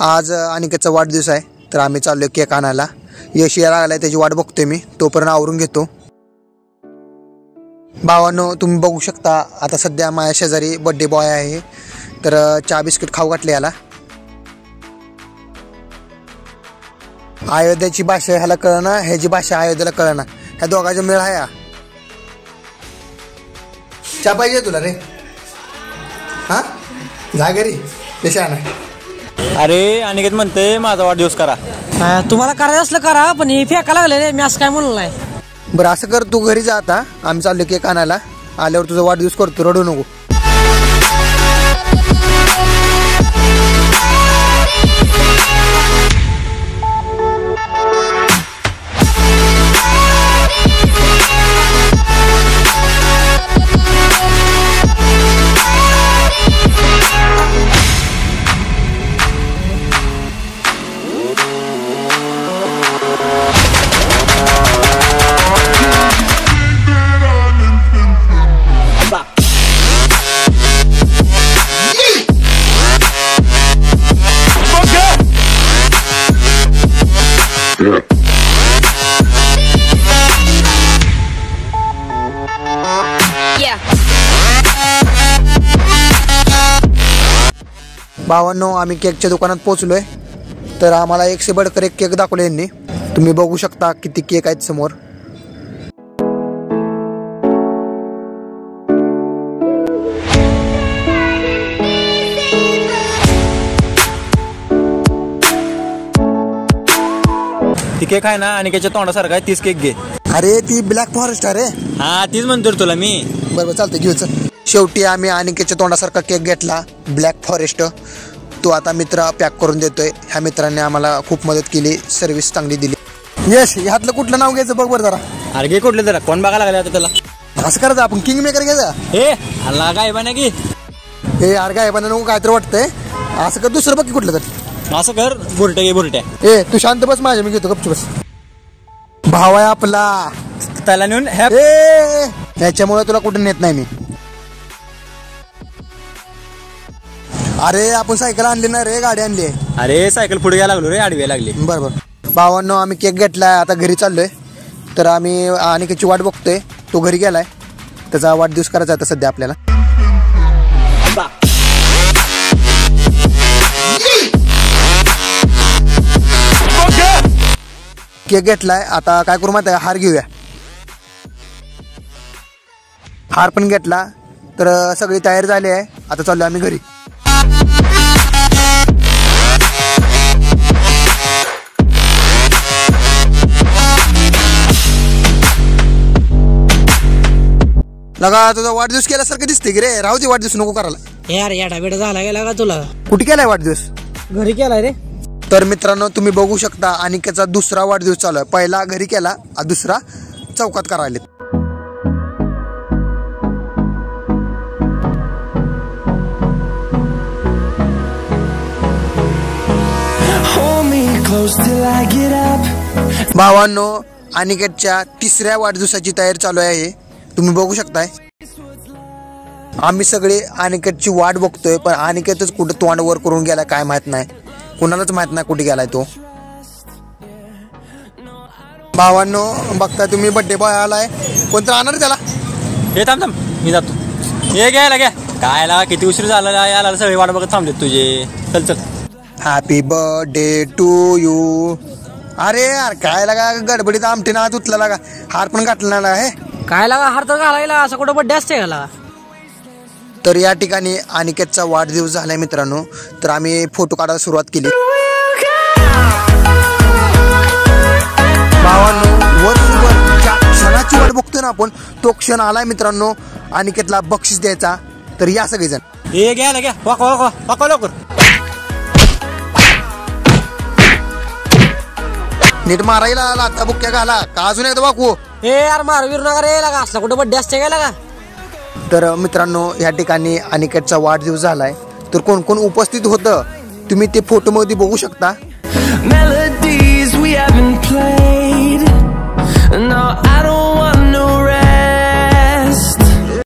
आज अनिकेतचा वाढदिवस आहे, तर आम्ही चाललो केक आणायला. यश यायला लागलाय, त्याची वाट बघतोय मी, तोपर्यंत आवरून घेतो. भावांनो, तुम्ही बघू शकता आता सध्या माझ्या शेजारी बड्डे बॉय आहे, तर चहा बिस्किट खाऊ घातले याला. अयोध्याची भाषा ह्याला कळना, ह्याची भाषा अयोध्याला कळना, ह्या दोघांचा मेळ आहे. चहा पाहिजे तुला रे? हा, जा घरी, देशा नाही. अरे अनिकेत म्हणते माझा वाढदिवस करा. तुम्हाला करायचं असलं करा, पण हे फेका लागले रे, मी असं काय म्हणलं नाही. बरं असं कर, तू घरी जा आता, आम्ही चाललो केक आणायला. आल्यावर तुझा वाढदिवस करतो, रडू नको. भावांनो, आम्ही केकच्या दुकानात पोहोचलोय, तर आम्हाला 1 से बडकर 1 केक दाखवले यांनी. तुम्ही बघू शकता किती केक आहेत समोर. ती केक आहे ना अनिकेतच्या तोंडासारखा आहे, 30 केक घे. अरे ती ब्लॅक फॉरेस्ट आहे रे. हा तीच म्हणतो तुला मी. बरोबर, चालतंय, घेऊ. शेवटी आम्ही अनिकेतच्या तोंडासारखा केक घेतला, ब्लॅक फॉरेस्ट. तो आता मित्र पॅक करून देतोय. ह्या मित्राने आम्हाला खूप मदत केली, सर्व्हिस चांगली दिली. यश, ह्यातलं कुठलं नाव घ्यायचं बघ बरं जरा. अरे घे कुठलं जरा, कोण बघायला लागला आता त्याला? असं करायचं आपण, किंग मेकर घ्यायचा. हे अल्ला काय बना की हे यार काय पण नको, काय तर वाटतंय. असं कर, दुसरं बघ की कुठलं तर. असं कर, बुरट्या घे बुरट्या. ए तू शांत बस, माझ्या मी घेतो, गपचूप बस. भाव आहे आपला, त्याला नेऊन त्याच्यामुळे तुला कुठे नेत नाही मी. अरे आपण सायकल आणली ना रे, गाडी आणली. अरे सायकल पुढे घ्यायला लागलो रे, आडवी लागली. बरोबर. भावांनो, आम्ही केक घेतलाय, आता घरी चाललोय. तर आम्ही अनिकेतची वाट बघतोय, तो घरी गेलाय. त्याचा वाढदिवस करायचा आता सध्या आपल्याला. केक घेतलाय, आता काय करू माहिती आहे, हार घेऊया. हार पण घेतला, तर सगळी तयारी झाली आहे. आता चाललोय आम्ही घरी. लगा तुझा वाढदिवस केल्यासारखं दिसते की रे. राहू दे, वाढदिवस नको करायला. यार येडा बेडा झाला गेला का तुला? कुठे केलाय वाढदिवस? घरी केलाय रे. तर मित्रांनो, तुम्ही बघू शकता अनिकेतचा दुसरा वाढदिवस चालू आहे. पहिला घरी केला, दुसरा चौकात करायला. भावांनो, अनिकेतच्या 3ऱ्या वाढदिवसाची तयारी चालू आहे, तुम्ही बघू शकताय. आम्ही सगळे अनिकेतची वाट बघतोय, पण अनिकेतच कुठं तोंड वर करून गेलाय काय माहित नाही. कुणालाच माहित नाही कुठे गेलाय तो. भावांनो, बघता तुम्ही, बड्डे बॉय आलाय. कोणतं आणणार त्याला? हे थांब थांब, मी जातो. हे घ्यायला घ्या. काय ला किती उशीर झाला याला, सगळे वाट बघत थांबलेत तुझे. चल चल. Happy birthday to you. अरे यार काय लागा, गडबडीत आमटी ना तुतला लागा, हार पण घातला ना. हे काय लागा, हार तर घालायला, असं कुठं बड्डे असते घाला. तर या ठिकाणी अनिकेतचा वाढदिवस झालाय मित्रांनो, तर आम्ही फोटो काढायला सुरुवात केली. भावांनो, वर्षभर ज्या क्षणाची वाट बघतोय ना आपण, तो क्षण आलाय मित्रांनो. अनिकेतला बक्षीस द्यायचा, तर या सगळेजण. हे घ्यायला घ्या, वाकवा लवकर. नीट मारायला आता बुक्क्या घाला का अजून एकदा वाकू. हे यार मारवीर नगर रे लागा, असला कुठं बड्डे असते काय लागा. तर मित्रांनो, या ठिकाणी अनिकेतचा वाढदिवस झालाय, तर कोण कोण उपस्थित होतं तुम्ही ते फोटो मध्ये बघू शकता.